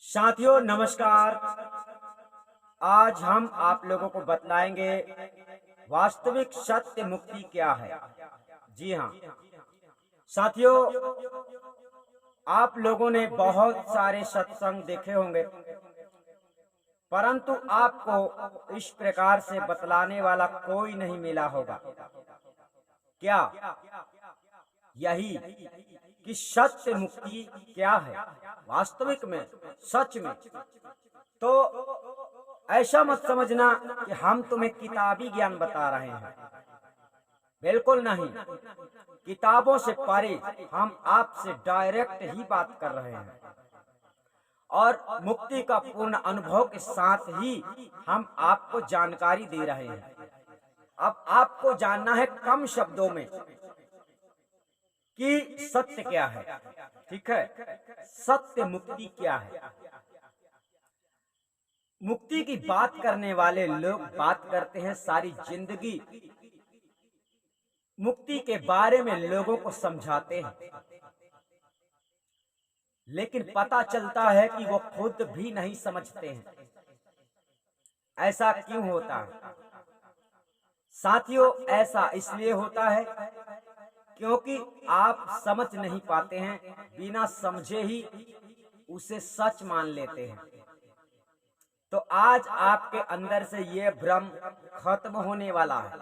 साथियों नमस्कार। आज हम आप लोगों को बतलाएंगे वास्तविक सत्य मुक्ति क्या है। जी हाँ साथियों, आप लोगों ने बहुत सारे सत्संग देखे होंगे, परंतु आपको इस प्रकार से बतलाने वाला कोई नहीं मिला होगा। क्या यही कि सत्य मुक्ति क्या है वास्तविक में, सच में। तो ऐसा मत समझना कि हम तुम्हें किताबी ज्ञान बता रहे हैं, बिल्कुल नहीं। किताबों से परे हम आपसे डायरेक्ट ही बात कर रहे हैं और मुक्ति का पूर्ण अनुभव के साथ ही हम आपको जानकारी दे रहे हैं। अब आपको जानना है कम शब्दों में कि सत्य क्या है। ठीक है, सत्य मुक्ति क्या है। मुक्ति की बात करने वाले लोग बात करते हैं सारी जिंदगी, मुक्ति के बारे में लोगों को समझाते हैं, लेकिन पता चलता है कि वो खुद भी नहीं समझते हैं। ऐसा क्यों होता है साथियों? ऐसा इसलिए होता है क्योंकि आप समझ नहीं पाते हैं, बिना समझे ही उसे सच मान लेते हैं। तो आज आपके अंदर से ये भ्रम खत्म होने वाला है,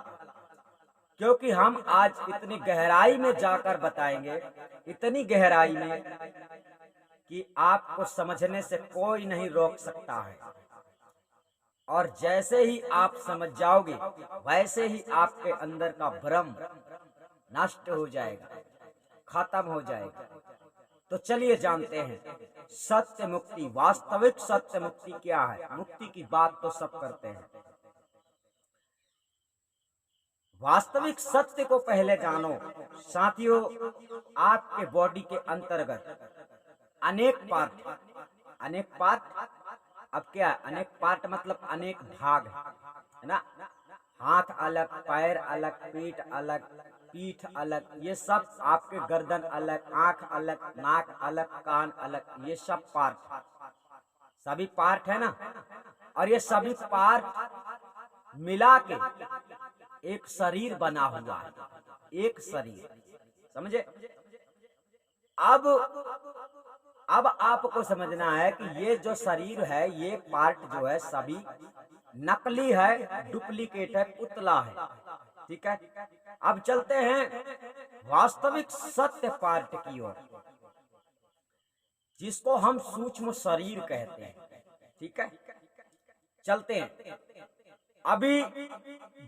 क्योंकि हम आज इतनी गहराई में जाकर बताएंगे, इतनी गहराई में कि आपको समझने से कोई नहीं रोक सकता है। और जैसे ही आप समझ जाओगे वैसे ही आपके अंदर का भ्रम नष्ट हो जाएगा, खत्म हो जाएगा। तो चलिए जानते हैं सत्य मुक्ति, वास्तविक सत्य मुक्ति क्या है। मुक्ति की बात तो सब करते हैं, वास्तविक सत्य को पहले जानो। साथियों, आपके बॉडी के अंतर्गत अनेक पार्ट, अब क्या, अनेक पार्ट मतलब अनेक भाग है ना। हाथ अलग, पैर अलग, पेट अलग, पीठ अलग, ये सब आपके गर्दन अलग, आंख अलग, नाक अलग, कान अलग, ये सब पार्ट, सभी पार्ट है ना। और ये सभी पार्ट मिला के एक शरीर बना हुआ है, एक शरीर, समझे। अब आपको समझना है कि ये जो शरीर है, ये पार्ट जो है सभी नकली है, डुप्लीकेट है, पुतला है। ठीक है, अब चलते हैं वास्तविक सत्य पार्ट की ओर, जिसको हम सूक्ष्म शरीर कहते हैं। ठीक है, चलते हैं। अभी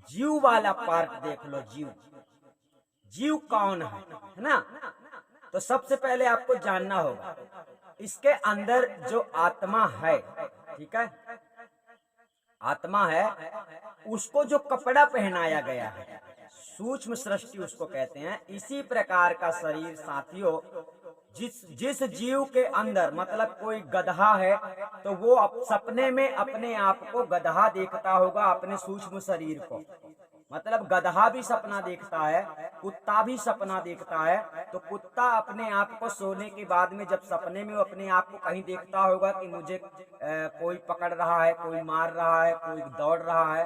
जीव वाला पार्ट देख लो। जीव कौन है ना। तो सबसे पहले आपको जानना होगा इसके अंदर जो आत्मा है, ठीक है, आत्मा है, उसको जो कपड़ा पहनाया गया है, सूक्ष्म सृष्टि उसको कहते हैं। इसी प्रकार का शरीर साथियों, जिस जीव के अंदर, मतलब कोई गधा है तो वो सपने में अपने आप को गधा देखता होगा, अपने सूक्ष्म शरीर को। मतलब गधा भी सपना देखता है, कुत्ता भी सपना देखता है। तो कुत्ता अपने आप को सोने के बाद में जब सपने में वो अपने आप को कहीं देखता होगा कि मुझे कोई पकड़ रहा है, कोई मार रहा है, कोई दौड़ रहा है,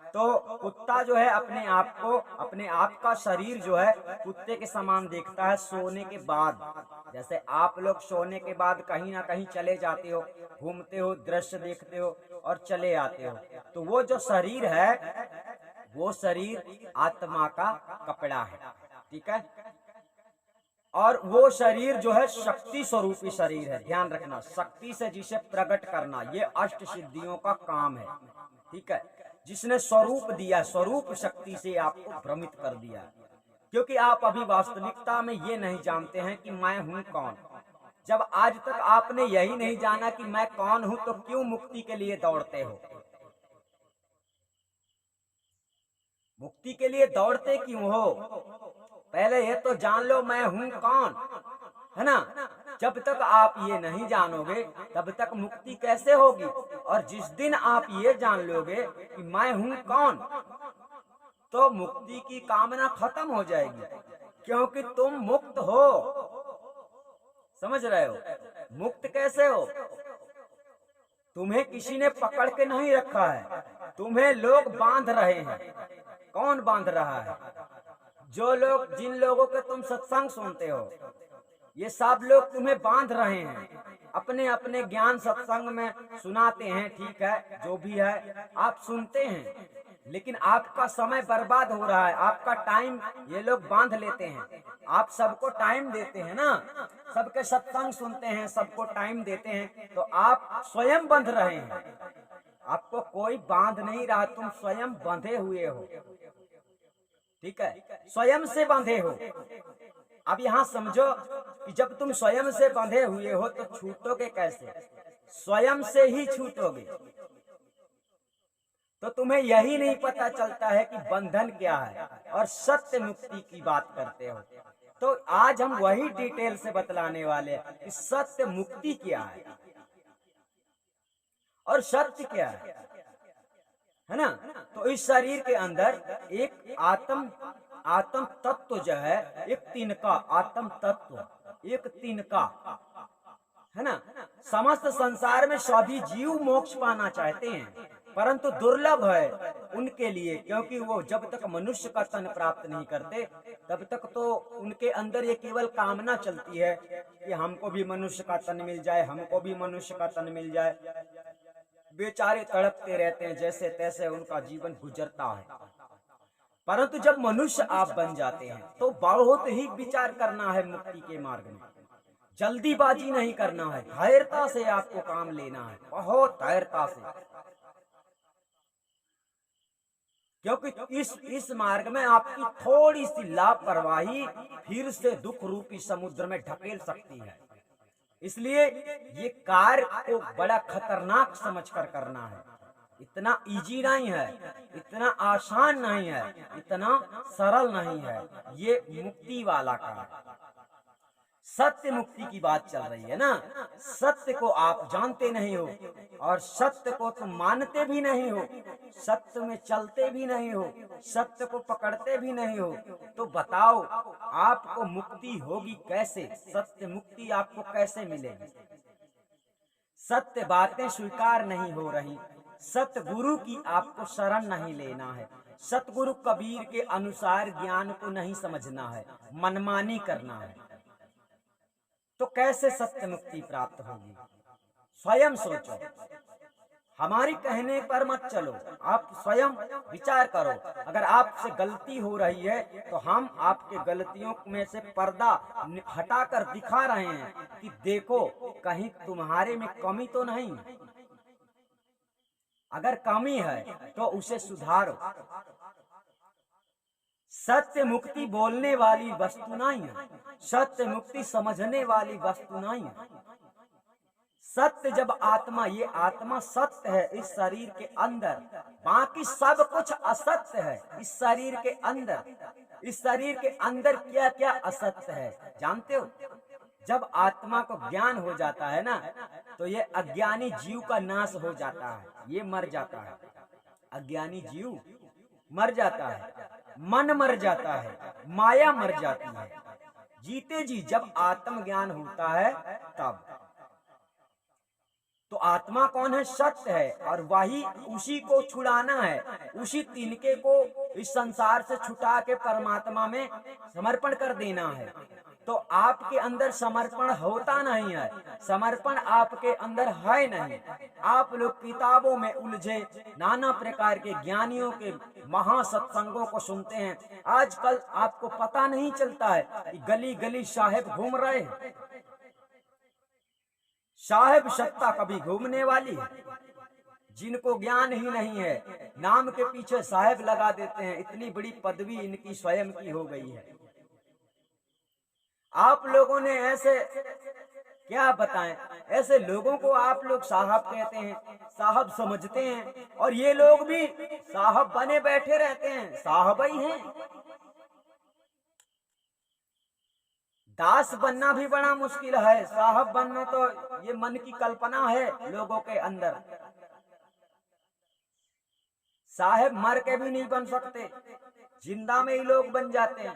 तो कुत्ता जो है अपने आप को, अपने आप का शरीर जो है कुत्ते के समान देखता है सोने के बाद। जैसे आप लोग सोने के बाद कहीं ना कहीं चले जाते हो, घूमते हो, दृश्य देखते हो और चले आते हो, तो वो जो शरीर है वो शरीर आत्मा का कपड़ा है। ठीक है, और वो शरीर जो है शक्ति स्वरूपी शरीर है। ध्यान रखना, शक्ति से जिसे प्रकट करना, ये अष्ट सिद्धियों का काम है। ठीक है, जिसने स्वरूप दिया, स्वरूप शक्ति से आपको भ्रमित कर दिया, क्योंकि आप अभी वास्तविकता में ये नहीं जानते हैं कि मैं हूं कौन। जब आज तक आपने यही नहीं जाना कि मैं कौन हूं, तो क्यों मुक्ति के लिए दौड़ते हो? मुक्ति के लिए दौड़ते क्यों हो? पहले ये तो जान लो मैं हूं कौन, है ना। जब तक आप ये नहीं जानोगे तब तक मुक्ति कैसे होगी? और जिस दिन आप ये जान लोगे कि मैं हूं कौन, तो मुक्ति की कामना खत्म हो जाएगी, क्योंकि तुम मुक्त हो। समझ रहे हो? मुक्त कैसे हो? तुम्हें किसी ने पकड़ के नहीं रखा है, तुम्हें लोग बांध रहे हैं। कौन बांध रहा है? जो लोग, जिन लोगों के तुम सत्संग सुनते हो, ये सब लोग तुम्हें बांध रहे हैं। अपने अपने ज्ञान सत्संग में सुनाते हैं, ठीक है, जो भी है आप सुनते हैं, लेकिन आपका समय बर्बाद हो रहा है, आपका टाइम ये लोग बांध लेते हैं। आप सबको टाइम देते हैं ना, सबके सत्संग सुनते हैं, सबको टाइम देते हैं, तो आप स्वयं बंध रहे हैं। आपको कोई बांध नहीं रहा, तुम स्वयं बंधे हुए हो, ठीक है, स्वयं से बंधे हो। अब यहाँ समझो कि जब तुम स्वयं से बंधे हुए हो तो छूटोगे कैसे? स्वयं से ही छूटोगे। तो तुम्हें यही नहीं पता चलता है कि बंधन क्या है और सत्य मुक्ति की बात करते हो। तो आज हम वही डिटेल से बतलाने वाले हैं कि सत्य मुक्ति क्या है और सत्य क्या है ना। तो इस शरीर के अंदर एक आत्म तत्व जो है, एक तिनका आत्म तत्व, एक तिनका है ना। समस्त संसार में सभी जीव मोक्ष पाना चाहते हैं, परंतु दुर्लभ है उनके लिए, क्योंकि वो जब तक मनुष्य का तन प्राप्त नहीं करते तब तक तो उनके अंदर ये केवल कामना चलती है कि हमको भी मनुष्य का तन मिल जाए, हमको भी मनुष्य का तन मिल जाए। बेचारे तड़पते रहते हैं, जैसे तैसे उनका जीवन गुजरता है। परंतु जब मनुष्य आप बन जाते हैं तो बहुत ही विचार करना है मुक्ति के मार्ग में, जल्दीबाजी नहीं करना है, धैर्यता से आपको काम लेना है, बहुत धैर्यता से, क्योंकि इस मार्ग में आपकी थोड़ी सी लापरवाही फिर से दुख रूपी समुद्र में ढकेल सकती है। इसलिए ये कार्य को बड़ा खतरनाक समझकर करना है। इतना इजी नहीं है, इतना आसान नहीं है, इतना सरल नहीं है ये मुक्ति वाला कार्य। सत्य मुक्ति की बात चल रही है ना। सत्य को आप जानते नहीं हो और सत्य को तुम मानते भी नहीं हो, सत्य में चलते भी नहीं हो, सत्य को पकड़ते भी नहीं हो, तो बताओ आपको मुक्ति होगी कैसे? सत्य मुक्ति आपको कैसे मिलेगी? सत्य बातें स्वीकार नहीं हो रही, सतगुरु की आपको शरण नहीं लेना है, सतगुरु कबीर के अनुसार ज्ञान को नहीं समझना है, मनमानी करना है, तो कैसे सत्य मुक्ति प्राप्त होगी? स्वयं सोचो, हमारी कहने पर मत चलो, आप स्वयं विचार करो। अगर आपसे गलती हो रही है तो हम आपके गलतियों में से पर्दा हटाकर दिखा रहे हैं कि देखो कहीं तुम्हारे में कमी तो नहीं। अगर कमी है तो उसे सुधारो। सत्य मुक्ति बोलने वाली वस्तु नहीं है, सत्य मुक्ति समझने वाली वस्तु नहीं है। सत्य जब आत्मा, ये आत्मा सत्य है इस शरीर के अंदर, बाकी सब कुछ असत्य है इस शरीर के अंदर। इस शरीर के अंदर क्या क्या असत्य है जानते हो? जब आत्मा को ज्ञान हो जाता है ना तो ये अज्ञानी जीव का नाश हो जाता है, ये मर जाता है, अज्ञानी जीव मर जाता है, मन मर जाता है, माया मर जाती है। जीते जी जब आत्मज्ञान होता है तब तो आत्मा कौन है? सत्य है, और वही उसी को छुड़ाना है, उसी तिनके को इस संसार से छुटा के परमात्मा में समर्पण कर देना है। तो आपके अंदर समर्पण होता नहीं है, समर्पण आपके अंदर है नहीं। आप लोग किताबों में उलझे नाना प्रकार के ज्ञानियों के महासत्संगों को सुनते हैं। आजकल आपको पता नहीं चलता है कि गली गली साहेब घूम रहे हैं। साहेब सत्ता कभी घूमने वाली है? जिनको ज्ञान ही नहीं है, नाम के पीछे साहेब लगा देते हैं, इतनी बड़ी पदवी इनकी स्वयं की हो गई है। आप लोगों ने ऐसे क्या बताएं, ऐसे लोगों को आप लोग साहब कहते हैं, साहब समझते हैं, और ये लोग भी साहब बने बैठे रहते हैं, साहब ही हैं। दास बनना भी बड़ा मुश्किल है, साहब बनना तो ये मन की कल्पना है लोगों के अंदर। साहब मर के भी नहीं बन सकते, जिंदा में ही लोग बन जाते हैं।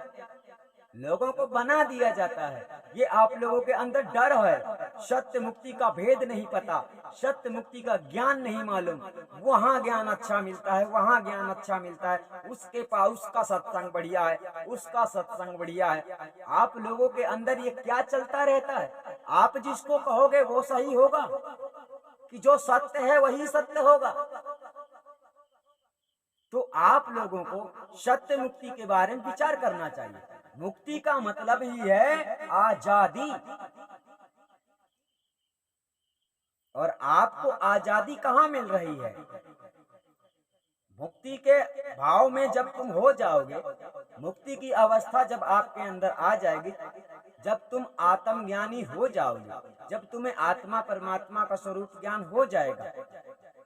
लोगों को बना दिया जाता है। ये आप लोगों के अंदर डर है, सत्य मुक्ति का भेद नहीं पता, सत्य मुक्ति का ज्ञान नहीं मालूम। वहाँ ज्ञान अच्छा मिलता है, वहाँ ज्ञान अच्छा मिलता है, उसके पास उसका सत्संग बढ़िया है, उसका सत्संग बढ़िया है। आप लोगों के अंदर ये क्या चलता रहता है? आप जिसको कहोगे वो सही होगा कि जो सत्य है वही सत्य होगा? तो आप लोगों को सत्य मुक्ति के बारे में विचार करना चाहिए। मुक्ति का मतलब ही है आजादी, और आपको आजादी कहाँ मिल रही है? मुक्ति के भाव में जब तुम हो जाओगे, मुक्ति की अवस्था जब आपके अंदर आ जाएगी, जब तुम आत्मज्ञानी हो जाओगे, जब तुम्हें आत्मा परमात्मा का स्वरूप ज्ञान हो जाएगा,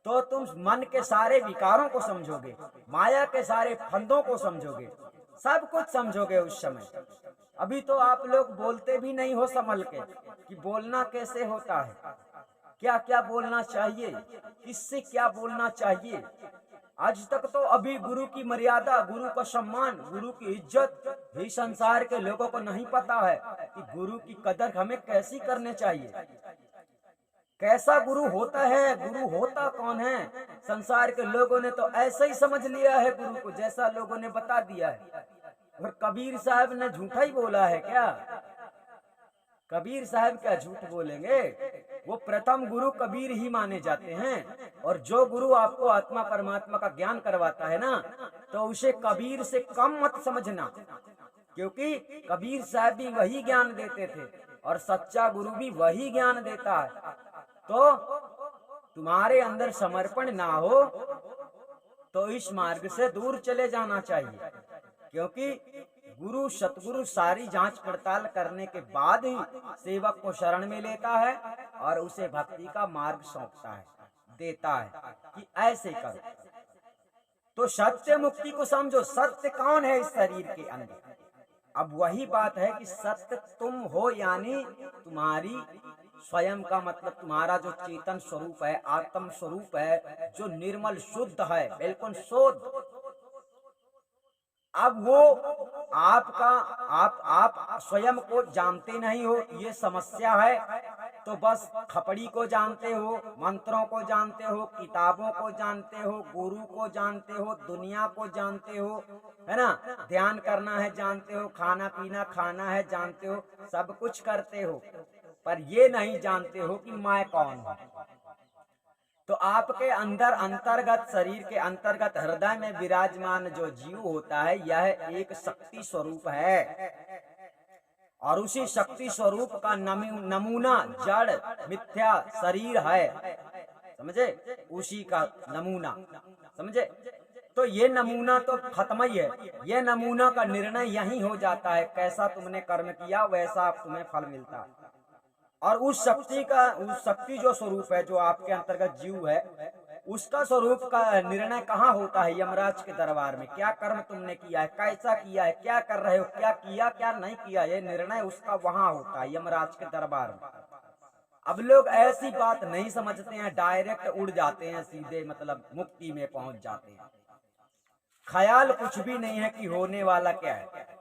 तो तुम मन के सारे विकारों को समझोगे, माया के सारे फंदों को समझोगे, सब कुछ समझोगे उस समय। अभी तो आप लोग बोलते भी नहीं हो संभल के कि बोलना कैसे होता है, क्या क्या बोलना चाहिए, किससे क्या बोलना चाहिए। आज तक तो अभी गुरु की मर्यादा, गुरु का सम्मान, गुरु की इज्जत भी संसार के लोगों को नहीं पता है कि गुरु की कदर हमें कैसी करनी चाहिए। कैसा गुरु होता है, गुरु होता कौन है? संसार के लोगों ने तो ऐसा ही समझ लिया है गुरु को, जैसा लोगों ने बता दिया है। और कबीर साहब ने झूठा ही बोला है क्या? कबीर साहब क्या झूठ बोलेंगे? वो प्रथम गुरु कबीर ही माने जाते हैं। और जो गुरु आपको आत्मा परमात्मा का ज्ञान करवाता है ना, तो उसे कबीर से कम मत समझना, क्योंकि कबीर साहब भी वही ज्ञान देते थे और सच्चा गुरु भी वही ज्ञान देता है। तो तुम्हारे अंदर समर्पण ना हो तो इस मार्ग से दूर चले जाना चाहिए, क्योंकि गुरु सतगुरु सारी जांच पड़ताल करने के बाद ही सेवक को शरण में लेता है और उसे भक्ति का मार्ग सौंपता है, देता है कि ऐसे करो। तो सत्य मुक्ति को समझो। सत्य कौन है इस शरीर के अंदर? अब वही बात है कि सत्य तुम हो, यानी तुम्हारी स्वयं का मतलब तुम्हारा जो चेतन स्वरूप है, आत्म स्वरूप है, जो निर्मल शुद्ध है, बिल्कुल शुद्ध। अब वो आपका आप स्वयं को जानते नहीं हो, ये समस्या है। तो बस खपड़ी को जानते हो, मंत्रों को जानते हो, किताबों को जानते हो, गुरु को जानते हो, दुनिया को जानते हो, है ना? ध्यान करना है जानते हो, खाना पीना खाना है जानते हो, सब कुछ करते हो, पर ये नहीं जानते हो कि मैं कौन हूँ। तो आपके अंदर अंतर्गत, शरीर के अंतर्गत हृदय में विराजमान जो जीव होता है, यह एक शक्ति स्वरूप है। और उसी शक्ति स्वरूप का नमूना जड़ मिथ्या शरीर है, समझे? उसी का नमूना, समझे? तो ये नमूना तो खत्म ही है। ये नमूना का निर्णय यही हो जाता है, कैसा तुमने कर्म किया वैसा तुम्हें फल मिलता है। और उस शक्ति जो स्वरूप है, जो आपके अंतर्गत जीव है, उसका स्वरूप का निर्णय कहाँ होता है? यमराज के दरबार में। क्या कर्म तुमने किया है, कैसा किया है, क्या कर रहे हो, क्या किया क्या नहीं किया, ये निर्णय उसका वहां होता है, यमराज के दरबार में। अब लोग ऐसी बात नहीं समझते हैं, डायरेक्ट उड़ जाते हैं, सीधे मतलब मुक्ति में पहुंच जाते हैं। ख्याल कुछ भी नहीं है कि होने वाला क्या है।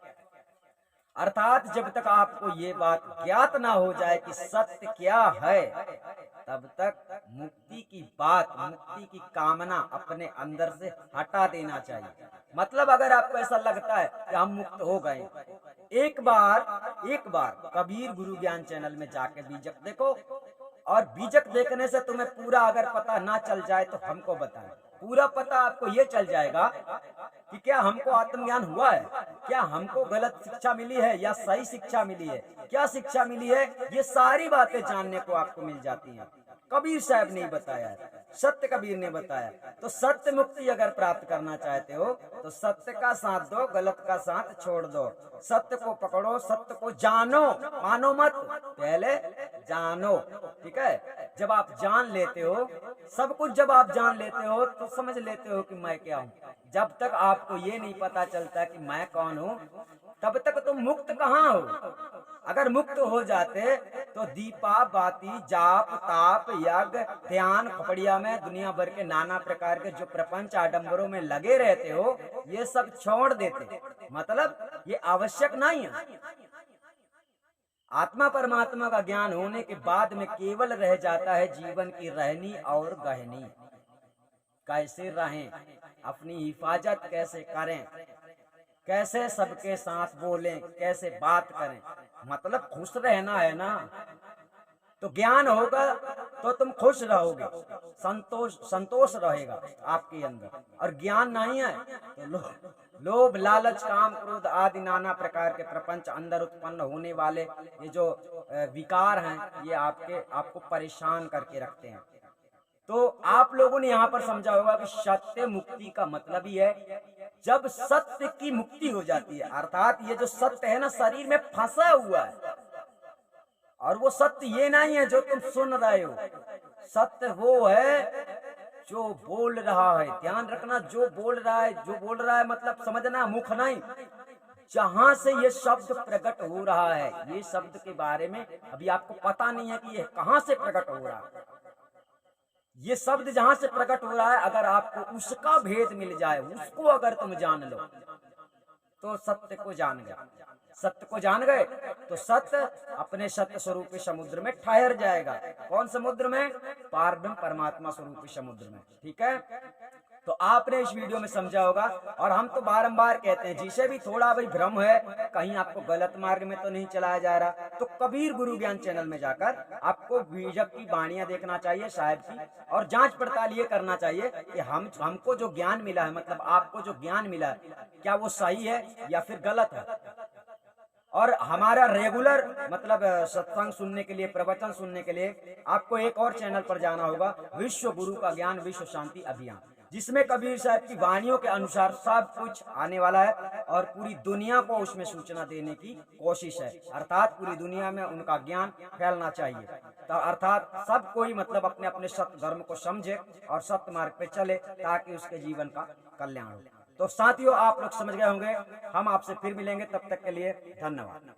अर्थात जब तक आपको ये बात ज्ञात ना हो जाए कि सत्य क्या है, तब तक मुक्ति की बात, मुक्ति की कामना अपने अंदर से हटा देना चाहिए। मतलब अगर आपको ऐसा लगता है कि हम मुक्त हो गए, एक बार कबीर गुरु ज्ञान चैनल में जाके बीजक देखो, और बीजक देखने से तुम्हें पूरा अगर पता ना चल जाए तो हमको बताएं। पूरा पता आपको ये चल जाएगा कि क्या हमको आत्मज्ञान हुआ है, क्या हमको गलत शिक्षा मिली है या सही शिक्षा मिली है, क्या शिक्षा मिली है, ये सारी बातें जानने को आपको मिल जाती हैं। कबीर साहब ने बताया है, सत्य कबीर ने बताया। तो सत्य मुक्ति अगर प्राप्त करना चाहते हो तो सत्य का साथ दो, गलत का साथ छोड़ दो। सत्य को पकड़ो, सत्य को जानो, मानो मत, पहले जानो, ठीक है? जब आप जान लेते हो सब कुछ, जब आप जान लेते हो तो समझ लेते हो कि मैं क्या हूँ। जब तक आपको ये नहीं पता चलता कि मैं कौन हूँ, तब तक तुम मुक्त कहाँ हो। अगर मुक्त हो जाते तो दीपा बाती जाप ताप यज्ञ ध्यान खपड़िया में दुनिया भर के नाना प्रकार के जो प्रपंच आडंबरों में लगे रहते हो, ये सब छोड़ देते। मतलब ये आवश्यक नहीं है। आत्मा परमात्मा का ज्ञान होने के बाद में केवल रह जाता है जीवन की रहनी और गहनी। कैसे रहें, अपनी हिफाजत कैसे करें, कैसे सबके साथ बोलें, कैसे बात करें, मतलब खुश रहना है ना। तो ज्ञान होगा तो तुम खुश रहोगे, संतोष रहेगा आपके अंदर। और ज्ञान नहीं है तो लोभ लालच काम क्रोध आदि नाना प्रकार के प्रपंच अंदर उत्पन्न होने वाले ये जो विकार हैं, ये आपको परेशान करके रखते हैं। तो आप लोगों ने यहाँ पर समझा होगा कि सत्य मुक्ति का मतलब ही है जब सत्य की मुक्ति हो जाती है। अर्थात ये जो सत्य है ना, शरीर में फंसा हुआ है, और वो सत्य ये नहीं है जो तुम सुन रहे हो। सत्य वो है जो बोल रहा है। ध्यान रखना, जो बोल रहा है मतलब समझना, मुख नहीं। जहां से ये शब्द प्रकट हो रहा है, ये शब्द के बारे में अभी आपको पता नहीं है कि ये कहां से प्रकट हो रहा है। ये शब्द जहां से प्रकट हो रहा है, अगर आपको उसका भेद मिल जाए, उसको अगर तुम जान लो, तो सत्य को जान गए। सत्य को जान गए तो सत्य अपने सत्य स्वरूपी समुद्र में ठहर जाएगा। कौन समुद्र में? पारब्रह्म परमात्मा स्वरूपी समुद्र में। ठीक है, तो आपने इस वीडियो में समझा होगा। और हम तो बारंबार कहते हैं, जिसे भी थोड़ा भाई भ्रम है, कहीं आपको गलत मार्ग में तो नहीं चलाया जा रहा, तो कबीर गुरु ज्ञान चैनल में जाकर आपको बीजक की वाणियां देखना चाहिए साहब की, और जांच पड़ताल ये करना चाहिए कि हमको जो ज्ञान मिला है, मतलब आपको जो ज्ञान मिला है, क्या वो सही है या फिर गलत है। और हमारा रेगुलर मतलब सत्संग सुनने के लिए, प्रवचन सुनने के लिए आपको एक और चैनल पर जाना होगा, विश्व गुरु का ज्ञान विश्व शांति अभियान, जिसमें कबीर साहब की वाणियों के अनुसार सब कुछ आने वाला है और पूरी दुनिया को उसमें सूचना देने की कोशिश है। अर्थात पूरी दुनिया में उनका ज्ञान फैलना चाहिए, तो अर्थात सब कोई मतलब अपने अपने सत्य धर्म को समझे और सत्य मार्ग पे चले, ताकि उसके जीवन का कल्याण हो। तो साथियों, आप लोग समझ गए होंगे। हम आपसे फिर मिलेंगे, तब तक के लिए धन्यवाद।